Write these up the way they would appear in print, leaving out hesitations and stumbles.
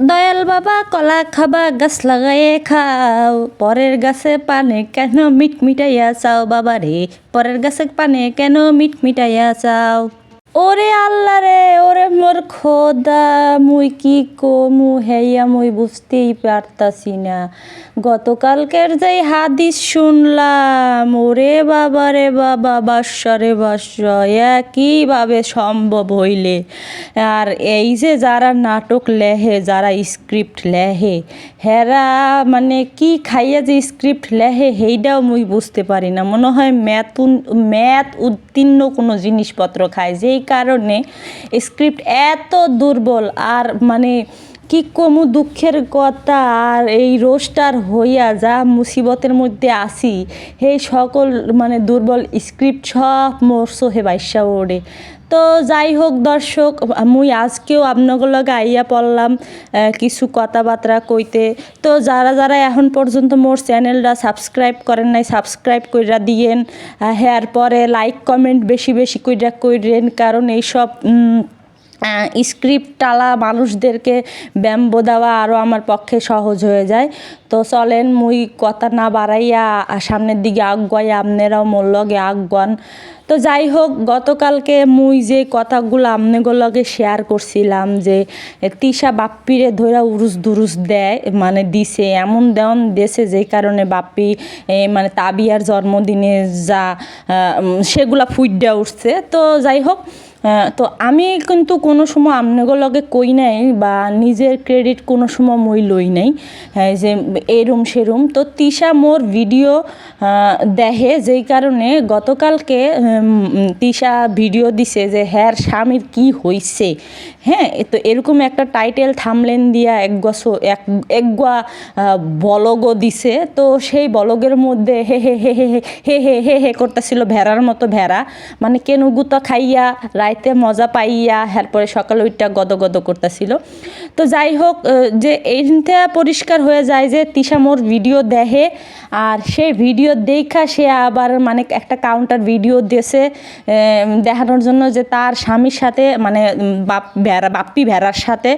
দয়াল বাবা কলা খাবা গাছ লাগাইয়ে খাও, পরের গাছে পানে কেন মিট মিটাইয়া চাও বাবা রে, পরের গাছে পানে কেন মিট মিটাইয়া চাও। ওরে আল্লাহ রে, ওরে মোর খোদা, মুই কি কমু হেইয়া মুই বুঝতেই পারতাছি না। গতকালকের যেই হাদিস শুনলাম, ওরে বাবা রে বাবা, বাস্বরে বাস্ব, কীভাবে সম্ভব হইলে। আর এই যে যারা নাটক লেহে, যারা স্ক্রিপ্ট লেহে, হেরা মানে কি খাইয়া যে স্ক্রিপ্ট লেহে সেইটাও মুই বুঝতে পারি না। মনে হয় ম্যাথ উত্তীর্ণ কোনো জিনিসপত্র খায়, যেই কারণে স্ক্রিপ্ট এত দুর্বল। আর মানে কি কমু দুঃখের কথা, আর এই রোস্টার হইয়া যা মুসিবতের মধ্যে আসি, সেই সকল মানে দুর্বল স্ক্রিপ্ট সব মরছো হে বাইসা ওড়ে। তো যাই হোক দর্শক, মুই আজকেও আপনাদের লগে আইয়া পড়লাম কিছু কথাবার্তা কইতে। তো যারা যারা এখন পর্যন্ত মোর চ্যানেলটা সাবস্ক্রাইব করেন নাই, সাবস্ক্রাইব কইরা দিয়েন। হ্যাঁ, পরে লাইক কমেন্ট বেশি বেশি কইরা কইরেন, কারণ এইসব স্ক্রিপ্টওয়ালা মানুষদেরকে ব্যম্ব দেওয়া আরও আমার পক্ষে সহজ হয়ে যায়। তো চলেন মুই কথা না বাড়াইয়া সামনের দিকে আগাই, আপনারাও মোর লগে আগান। তো যাই হোক, গতকালকে মুই যে কথাগুলো আপনাদের লগে শেয়ার করছিলাম, যে তিশা বাপ্পিরে ধইরা উরুস দুরুস দেয়, মানে দিছে এমন দেওয়ান দেশে, যেই কারণে বাপ্পি মানে তাবিয়ার জন্মদিনে যা সেগুলা ফুইডা উঠছে। তো যাই হোক, তো আমি কিন্তু কোনো সময় আপনাদের লগে কই নাই, বা নিজের ক্রেডিট কোনো সময় মই লই নাই যে এরম সেরম। তো তিশা মোর ভিডিও দেখে, যেই কারণে গতকালকে তিশা ভিডিও দিছে যে হ্যার স্বামীর কি হইছে। হ্যাঁ, তো এরকম একটা টাইটেল থামলেন দিয়া একগুয়া বলগও দিছে। তো সেই বলগের মধ্যে হে হে হে হে হে হে হে হে করতেছিল ভেড়ার মতো, ভেড়া মানে কেন গুতা খাইয়া রাইতে মজা পাইয়া, এরপরে সকালে ওইটা গদ করতেছিল। তো যাই হোক, যে এইটা পরিষ্কার হয়ে যায় যে তিশা মোর ভিডিও দেখে, আর সেই ভিডিও দেখা সে আবার মানে একটা কাউন্টার ভিডিও দিয়েছে দেখানোর জন্য যে তার স্বামীর সাথে মানে বাপ্পি ভেড়ার সাথে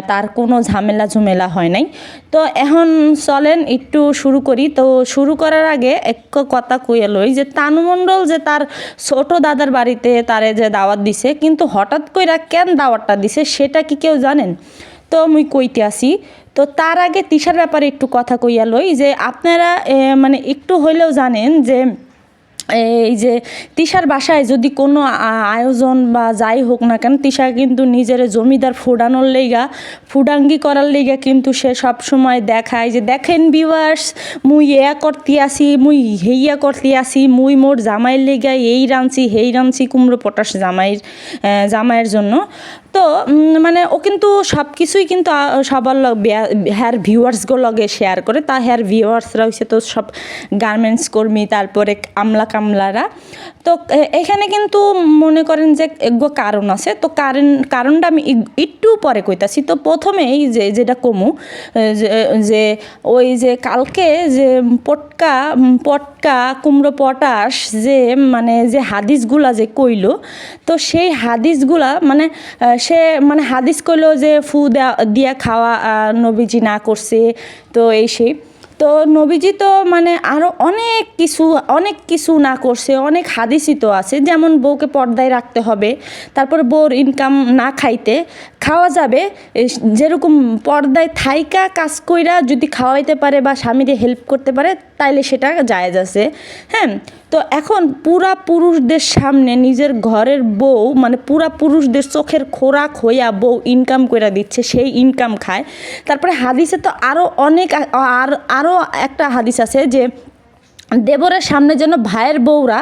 তার কোনো ঝামেলা হয় নাই। তো এখন চলেন একটু শুরু করি। তো শুরু করার আগে এক কথা কইয়া লই, যে তানু মণ্ডল যে তার ছোট দাদার বাড়িতে তারে যে দাওয়াত দিছে, কিন্তু হঠাৎ কইরা কেন দাওয়াতটা দিছে সেটা কি কেউ জানেন? তো মুই কইতে আসি। তো তার আগে তিশার ব্যাপারে একটু কথা কইয়া লই, যে আপনারা মানে একটু হইলেও জানেন যে এই যে তিশার বাসায় যদি কোনো আয়োজন বা যাই হোক না কেন, তিশা কিন্তু নিজের জমিদার ফুডাঙ্গি করার লেগা কিন্তু সে সব সময় দেখায় যে দেখেন ভিউয়ার্স, মুই করতে আসি, মুই হেইয়া করতে আসি, মুই মোর জামাইয়ের লেগা এই রাঁধছি হেই রাঁধছি, কুমড়ো পটাশ জামাইয়ের জন্য। তো মানে ও কিন্তু সব কিছুই কিন্তু সবার হ্যার ভিউয়ার্সগুলো লগে শেয়ার করে। তা হ্যার ভিউয়ার্সরা হচ্ছে তো সব গার্মেন্টস কর্মী, তারপরে কামলারা। তো এখানে কিন্তু মনে করেন যে এগো কারণ আছে। তো কারণটা আমি একটু পরে কইতাছি। তো প্রথমেই যেটা কমু, যে ওই যে কালকে যে পটকা কুমড়ো পটাশ যে মানে যে হাদিসগুলা যে কইলো, তো সেই হাদিসগুলা মানে সে মানে হাদিস কইলো যে ফু দিয়া খাওয়া নবীজি না করছে। তো এই সেই তো নবীজি তো মানে আরও অনেক কিছু না করছে, অনেক হাদিসই তো আছে, যেমন বউকে পর্দায় রাখতে হবে, তারপর বউর ইনকাম না খাওয়া যাবে, যেরকম পর্দায় থাইকা কাজ কইরা যদি খাওয়াইতে পারে বা স্বামীরে হেল্প করতে পারে, তাইলে সেটা জায়েজ আছে। হ্যাঁ, তো এখন পুরা পুরুষদের সামনে নিজের ঘরের বউ মানে পুরা পুরুষদের চোখের খোরাক হইয়া বউ ইনকাম করে দিচ্ছে, সেই ইনকাম খায়। তারপরে হাদিসে তো আরও একটা হাদিস আছে যে দেবরের সামনে যেন ভাইয়ের বউরা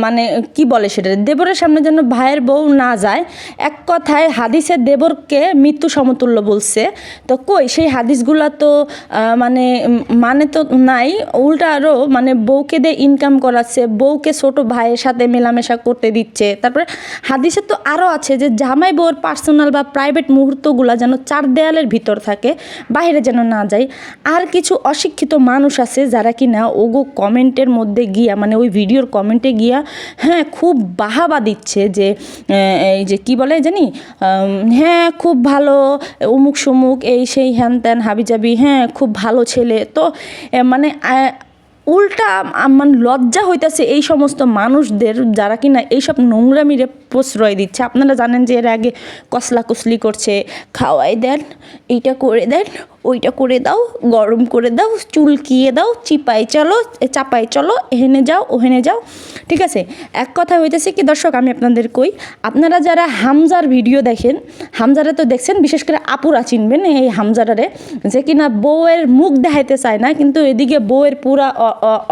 মানে কি বলে সেটা, দেবরের সামনে যেন ভাইয়ের বউ না যায়। এক কথায় হাদিসে দেবরকে মৃত্যু সমতুল্য বলছে। তো কই সেই হাদিসগুলা তো মানে তো নাই, উল্টা আরও মানে বউকে দিয়ে ইনকাম করাচ্ছে, বউকে ছোট ভাইয়ের সাথে মেলামেশা করতে দিচ্ছে। তারপরে হাদিসে তো আরও আছে যে জামাই বউর পার্সোনাল বা প্রাইভেট মুহূর্তগুলো যেন চার দেয়ালের ভিতর থাকে, বাইরে যেন না যায়। আর কিছু অশিক্ষিত মানুষ আছে যারা কি না ওগো কমেন্টের মধ্যে গিয়া মানে ওই ভিডিওর কমেন্টে গিয়া হ্যাঁ খুব বাহাবা দিচ্ছে যে এই যে কি বলে জানি হ্যাঁ খুব ভালো উমুক সুমুক এই সেই হ্যান ত্যান হাবিজাবি হ্যাঁ খুব ভালো ছেলে। তো মানে উল্টা মানে লজ্জা হইতেছে এই সমস্ত মানুষদের যারা কিনা এইসব নোংরামিরে প্রশ্রয় দিচ্ছে। আপনারা জানেন যে এর আগে কসলা কসলি করছে, খাওয়াই দেন, এইটা করে দেন, ওইটা করে দাও, গরম করে দাও, চুলকিয়ে দাও, চাপাই চলো, এহেনে যাও ওহেনে যাও। ঠিক আছে, এক কথা হইতেছে কি দর্শক, আমি আপনাদের কই, আপনারা যারা হামজার ভিডিও দেখেন, হামজারে তো দেখছেন, বিশেষ করে আপুরা চিনবেন এই হামজারারে, যে কিনা বউয়ের মুখ দেখাইতে চায় না, কিন্তু এদিকে বউয়ের পুরা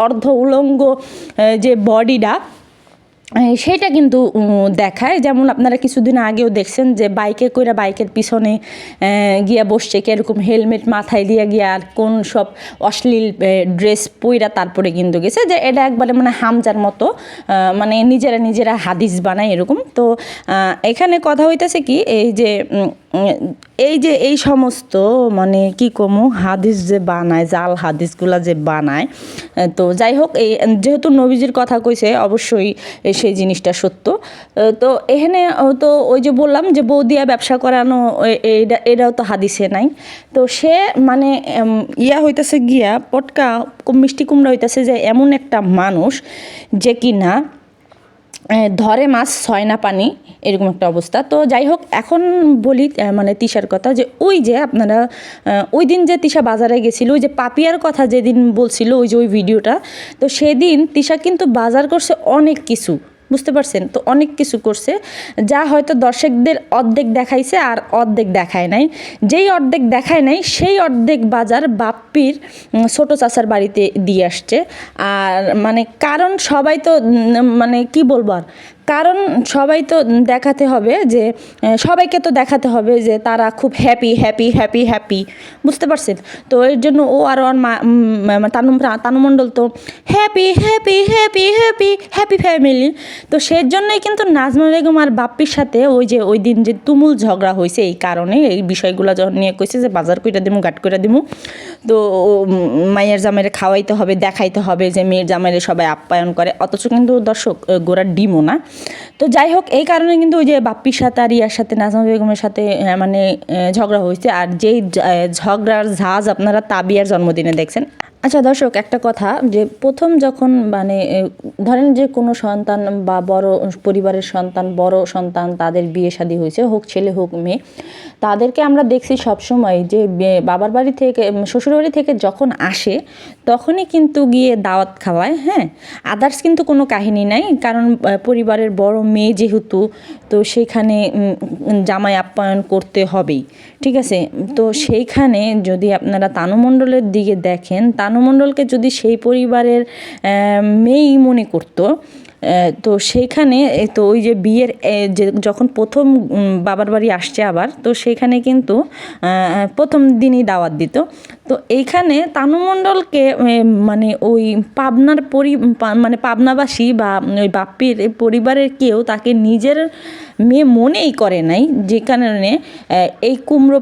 অর্ধ উলঙ্গ যে বডিটা সেটা কিন্তু দেখায়। যেমন আপনারা কিছুদিন আগেও দেখছেন যে বাইকে কইরা বাইকের পিছনে গিয়া বসছে, কীরকম হেলমেট মাথায় দিয়ে গিয়া আর কোন সব অশ্লীল ড্রেস পইরা তারপরে কিন্তু গেছে, যে এটা একবারে মানে হামজার মতো মানে নিজেরা হাদিস বানায় এরকম। তো এখানে কথা হইতেছে কি, এই সমস্ত মানে কি কমু হাদিস যে বানায়, জাল হাদিসগুলা যে বানায়, তো যাই হোক, এই যেহেতু নবীজির কথা কইছে অবশ্যই সেই জিনিসটা সত্য। তো এখানে তো ওই যে বললাম যে বউ দিয়া ব্যবসা করানো, এটাও তো হাদিসে নাই। তো সে মানে হইতেছে গিয়া পটকা মিষ্টি কুমড়া হইতেছে যে এমন একটা মানুষ যে কিনা ধরে মাছ ছয় না পানি, এরকম একটা অবস্থা। তো যাই হোক, এখন বলি মানে তিশার কথা, যে ওই যে আপনারা ওই দিন যে তিশা বাজারে গেছিল, ওই যে পাপিয়ার কথা যেদিন বলছিল, ওই যে ওই ভিডিওটা, তো সেদিন তিশা কিন্তু বাজার করছে অনেক কিছু, বুঝতে পারছেন? তো অনেক কিছু করছে, যা হয়তো দর্শকদের অর্ধেক দেখাইছে আর অর্ধেক দেখায় নাই। যেই অর্ধেক দেখায় নাই সেই অর্ধেক বাজার বাপ্পির ছোট চাচার বাড়িতে দিয়ে আসছে। আর মানে কারণ সবাই তো মানে কি বলবো আর, কারণ সবাই তো দেখাতে হবে যে সবাইকে তো দেখাতে হবে যে তারা খুব হ্যাপি হ্যাপি হ্যাপি হ্যাপি, বুঝতে পারছেন? তো এর জন্য ও আর ওর তানুমণ্ডল তো happy happy happy happy happy family. তো সেই জন্যই কিন্তু নাজমা বেগম আর বাপ্পির সাথে ওই দিন যে তুমুল ঝগড়া হয়েছে, এই কারণে এই বিষয়গুলো যখন নিয়ে কইছে যে বাজার কইরা দিমু, গাট কইরা দিমু, তো মায়ের জামাইরে খাওয়াইতে হবে, দেখাইতে হবে যে মেয়ের জামাইরে সবাই আপ্যায়ন করে, অথচ কিন্তু দর্শক গোড়ার ডিমও না। তো যাই হোক, এই কারণে কিন্তু ওই যে বাপ্পির সাথে আর ইয়ার সাথে নাজমা বেগমের সাথে মানে ঝগড়া হয়েছে। আর যেই ঝগড়ার ঝাঁজ আপনারা তাবিয়ার জন্মদিনে দেখছেন। আচ্ছা দর্শক, একটা কথা, যে প্রথম যখন মানে ধরেন যে কোনো সন্তান বা বড় পরিবারের সন্তান, বড় সন্তান, তাদের বিয়ে শাদী হয়েছে, হোক ছেলে হোক মেয়ে, তাদেরকে আমরা দেখছি সবসময় যে বাবার বাড়ি থেকে শ্বশুর বাড়ি থেকে যখন আসে তখনই কিন্তু গিয়ে দাওয়াত খাওয়ায়। হ্যাঁ, আদার্স কিন্তু কোনো কাহিনী নাই, কারণ পরিবারের বড় মেয়ে যেহেতু, তো সেইখানে জামাই আপ্যায়ন করতে হবেই। ঠিক আছে, তো সেইখানে যদি আপনারা তানুমণ্ডলের দিকে দেখেন, তানুমণ্ডলকে যদি সেই পরিবারের মেয়েই মনে করতো, তো সেইখানে তো ওই যে বিয়ের যে যখন প্রথম বাবার বাড়ি আসছে আবার, তো সেখানে কিন্তু প্রথম দিনই দাওয়াত দিত। তো এইখানে তানুমণ্ডলকে মানে ওই পাবনার মানে পাবনাবাসী বা ওই বাপ্পির পরিবারের কেউ তাকে নিজের মেয়ে মনেই করে নাই, যে কারণে এই কুমড়ো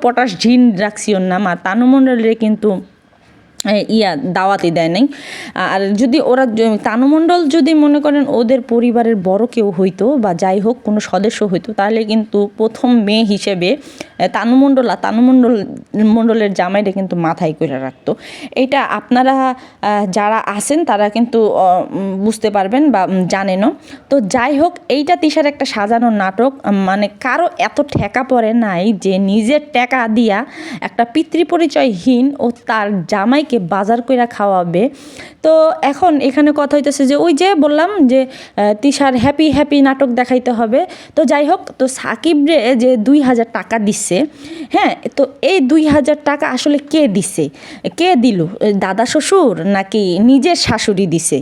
পটাশ ঝিন রাখছি ওর নাম, আর তানুমণ্ডলের কিন্তু দাওয়াতই দেয় নাই। আর যদি ওরা তানুমণ্ডল যদি মনে করেন ওদের পরিবারের বড় কেউ হইতো বা যাই হোক কোনো সদস্য হইতো, তাহলে কিন্তু প্রথম মেয়ে হিসেবে তানুমণ্ডলের জামাইটা কিন্তু মাথায় করে রাখতো। এটা আপনারা যারা আছেন তারা কিন্তু বুঝতে পারবেন বা জানেনও। তো যাই হোক, এইটা তিশার একটা সাজানো নাটক, মানে কারো এত ঠেকা পড়ে নাই যে নিজের টাকা দিয়া একটা পিতৃপরিচয়হীন ও তার জামাইকে বাজার কইরা খাওয়াবে। তো এখন এখানে কথা হইতেছে যে ওই যে বললাম যে তিশার হ্যাপি হ্যাপি নাটক দেখাইতে হবে। তো যাই হোক, তো সাকিবরে যে 2000 টাকা দিচ্ছে, হ্যাঁ, তো এই 2000 টাকা আসলে কে দিছে, কে দিল, দাদা শ্বশুর নাকি নিজের শাশুড়ি দিছে?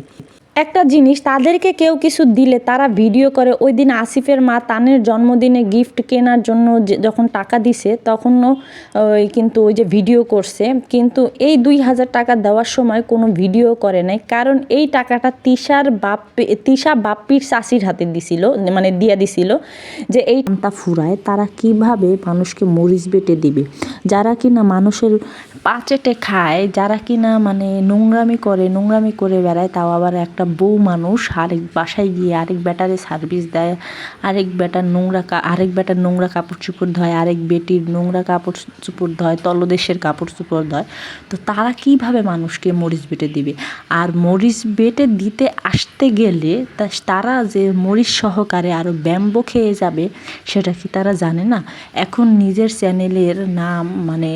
একটা জিনিস, তাদেরকে কেউ কিছু দিলে তারা ভিডিও করে। ওই দিন আসিফের মা তানের জন্মদিনে গিফট কেনার জন্য যখন টাকা দিছে তখনও ওই কিন্তু ওই যে ভিডিও করছে, কিন্তু এই 2000 টাকা দেওয়ার সময় কোনো ভিডিও করে নাই, কারণ এই টাকাটা তিশা বাপ্পির চাষির হাতে দিছিল, মানে দিয়া দিছিল যে এই তা ফুরায় তারা কিভাবে মানুষকে মরিচ বেটে দিবে, যারা কিনা মানুষের পাচেটে খায়, যারা কিনা মানে নোংরামি করে বেড়ায়, তাও আবার একটা বউ মানুষ আরেক বাসায় গিয়ে আরেক বেটারে সার্ভিস দেয়, আরেক বেটার নোংরা কাপড় চোপড় ধয়, আরেক বেটির নোংরা কাপড় চোপড় ধয়, তলদেশের কাপড় চোপড় ধয়। তো তারা কিভাবে মানুষকে মরিচ বেটে দিবে? আর মরিচ বেটে দিতে আসতে গেলে তারা যে মরিচ সহকারে আরও ব্যাম্বো খেয়ে যাবে সেটা কি তারা জানে না? এখন নিজের চ্যানেলের নাম মানে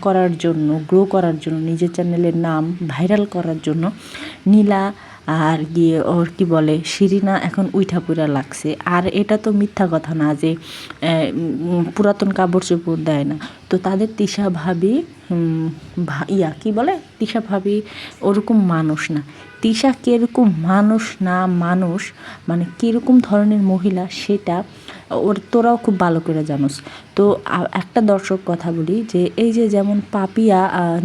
করার জন্য, গ্রো করার জন্য, নিজের চ্যানেলের নাম ভাইরাল করার জন্য নীলা আর গিয়ে ওর কি বলে শিরিনা এখন উইঠা পুরা লাগছে। আর এটা তো মিথ্যা কথা না যে পুরাতন কাপড় চোপড় দেয় না। তো তাদের তিশা ভাবি কি বলে, তিশা ভাবি ওরকম মানুষ না। তিশা কীরকম মানুষ না মানুষ, মানে কীরকম ধরনের মহিলা সেটা তোরাও খুব ভালো করে জানোস। তো একটা দর্শক কথা বলি যে এই যে যেমন পাপিয়া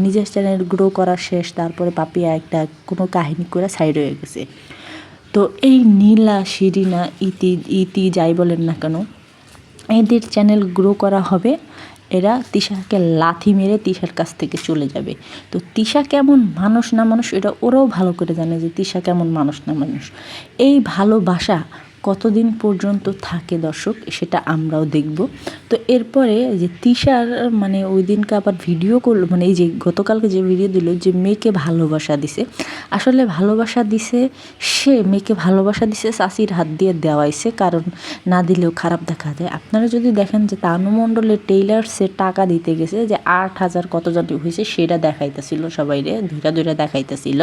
নিজের চ্যানেল গ্রো করা শেষ, তারপরে পাপিয়া একটা কোনো কাহিনী করে সাইড হয়ে গেছে। তো এই নীলা শিরিনা ইতি যাই বলেন না কেন, এদের চ্যানেল গ্রো করা হবে, এরা তিশাকে লাথি মেরে তিশার কাছ থেকে চলে যাবে। তো তিশা কেমন মানুষ না মানুষ এটা ওরাও ভালো করে জানে যে তিশা কেমন মানুষ না মানুষ। এই ভালোবাসা কতদিন পর্যন্ত থাকে দর্শক সেটা আমরাও দেখব। তো এরপরে যে তিশার মানে ওই দিনকে আবার ভিডিও করলো, মানে এই যে গতকালকে যে ভিডিও দিল যে মেয়েকে ভালোবাসা দিছে, আসলে ভালোবাসা দিছে সে মেয়েকে ভালোবাসা দিছে চাষির হাত দিয়ে দেওয়াইছে, কারণ না দিলেও খারাপ দেখা যায়। আপনারা যদি দেখেন যে তানু মণ্ডলের টেইলার্সে টাকা দিতে গেছে যে 8000 কত জাতি হয়েছে সেটা দেখাইতেছিল, সবাইরে ধৈরা দেখাইতেছিল।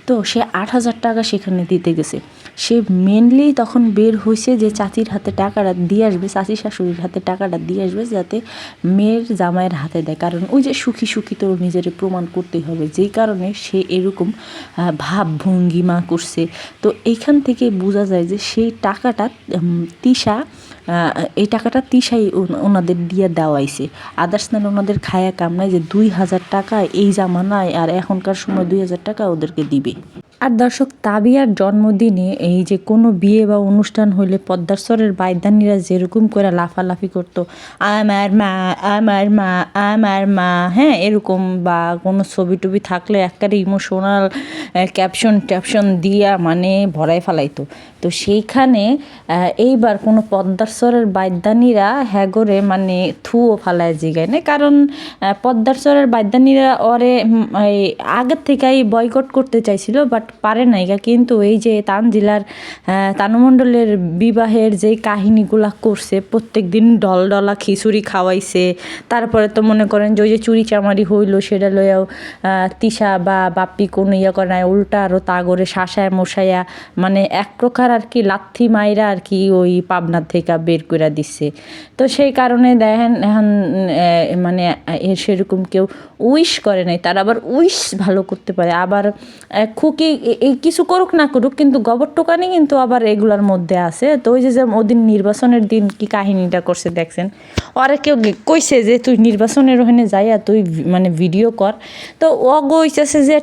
তো সে 8000 টাকা সেখানে দিতে গেছে, সে মেনলি তখন বের হয়েছে যে চাচির হাতে টাকাটা দিয়ে আসবে, চাচি শাশুড়ির হাতে টাকাটা দিয়ে আসবে যাতে মেয়ের জামাইয়ের হাতে দেয়, কারণ ওই যে সুখী তো নিজের প্রমাণ করতে হবে, যেই কারণে সে এরকম ভাবভঙ্গিমা করছে। তো এইখান থেকে বোঝা যায় যে সেই টাকাটা এই টাকাটা তিশাই ওনাদের দিয়ে দেওয়াইছে, আদার্স না ওনাদের খায়া কাম নাই যে 2000 টাকা এই জামানায় আর এখনকার সময় 2000 টাকা ওদেরকে দিবে। আর দর্শক, তাবিয়ার জন্মদিনে এই যে কোনো বিয়ে বা অনুষ্ঠান হইলে পদ্মার স্বরের বাইদানিরা যেরকম করে লাফালাফি করতো, আমার মা আমার মা আমার মা, হ্যাঁ এরকম, বা কোনো ছবি টবি থাকলে একেবারে ইমোশনাল ক্যাপশন দিয়া মানে ভরাই ফেলাইতো। তো সেইখানে এইবার কোনো পদ্মার স্বরের বাইদানিরা হ্যাগরে মানে থুও ফালায় জিগায় না, কারণ পদ্মার স্বরের বাইদানিরা ওরে আগের থেকেই বয়কট করতে চাইছিল, বাট পারে নাই। কিন্তু এই যে তানজিলার তানুমণ্ডলের বিবাহের যেই কাহিনীগুলা করছে, প্রত্যেক দিন ডলা খিচুড়ি খাওয়াইছে, তারপরে তো মনে করেন যে ওই যে চুরি চামারি হইলো সেটা লইয়াও তিশা বা বাপ্পি কোনো করে নাই, উল্টা আরও তাগরে শাসায় মশাইয়া মানে এক প্রকার আর কি লাথি মাইরা আর কি ওই পাবনার থেকে বের করে দিচ্ছে। তো সেই কারণে দেখেন এখন মানে সেরকম কেউ উইশ করে নাই, তারা আবার উইশ ভালো করতে পারে। আবার খুকি এই কিছু করুক না করুক কিন্তু গোবর টোকানি কিন্তু আবার এগুলোর মধ্যে আছে। তো ওই যে ওদিন নির্বাচনের দিন কি কাহিনীটা করছে দেখছেন, ওরা কেউ কইছে যে তুই নির্বাচনের ওখানে যাইয়া তুই মানে ভিডিও কর, তো অগো হইতেছে যে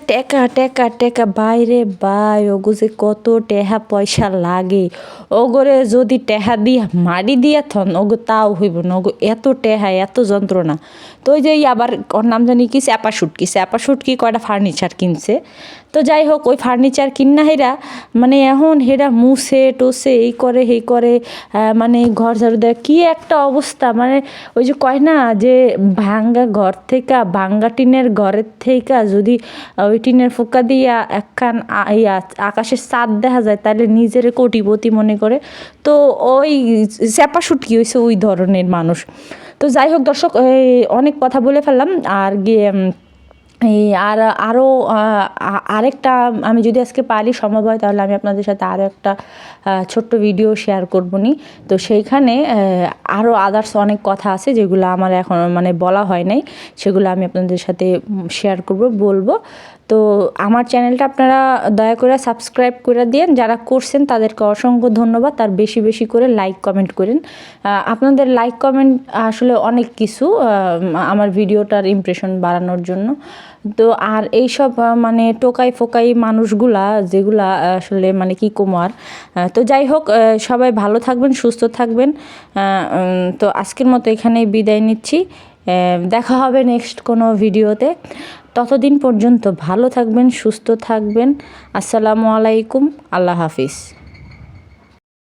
টেকা বাইরে বাই, ওগো যে কত টেহা পয়সা লাগে, ওগরে যদি টেহা দিয়া মারি দিয়া থন ওগো তাও হইব না, ওগো এত টেহা এত যন্ত্রণা। তো ওই যে আবার ওর নাম জানি কি চ্যাপা শুটকি কয়টা ফার্নিচার কিনছে। তো যাই হোক ওই ফার্নিচার কিনা হেরা মানে এখন হেরা মুছে টোসে এই করে মানে ঘর ঝাড়ু দেয়, কী একটা অবস্থা। মানে ওই যে কয় না যে ভাঙ্গা ঘর থেকে, ভাঙ্গা টিনের ঘরের থেকে যদি ওই টিনের ফোকা দিয়া একখান আকাশের চাঁদ দেখা যায় তাহলে নিজের কোটিপতি মনে করে। তো ওই চ্যাপা শুটকি হয়েছে ওই ধরনের মানুষ। তো যাই হোক দর্শক, অনেক কথা বলে ফেললাম। আর গিয়ে আরেকটা আমি যদি আজকে পারি সম্ভব হয় তাহলে আমি আপনাদের সাথে আরও একটা ছোট্ট ভিডিও শেয়ার করবো নি। তো সেইখানে আরও আদার্স অনেক কথা আছে যেগুলো আমার এখন মানে বলা হয় নাই, সেগুলো আমি আপনাদের সাথে শেয়ার বলবো। তো আমার চ্যানেলটা আপনারা দয়া করে সাবস্ক্রাইব করে দিন, যারা করছেন তাদেরকে অসংখ্য ধন্যবাদ। আর বেশি বেশি করে লাইক কমেন্ট করেন, আপনাদের লাইক কমেন্ট আসলে অনেক কিছু আমার ভিডিওটার ইমপ্রেশন বাড়ানোর জন্য। তো আর এইসব মানে টোকাই ফোকাই মানুষগুলা যেগুলা আসলে মানে কি কুমার। তো যাই হোক, সবাই ভালো থাকবেন, সুস্থ থাকবেন। তো আজকের মতো এখানেই বিদায় নিচ্ছি, দেখা হবে নেক্সট কোনো ভিডিওতে। ততদিন পর্যন্ত ভালো থাকবেন, সুস্থ থাকবেন। আসসালামু আলাইকুম, আল্লাহ হাফিজ।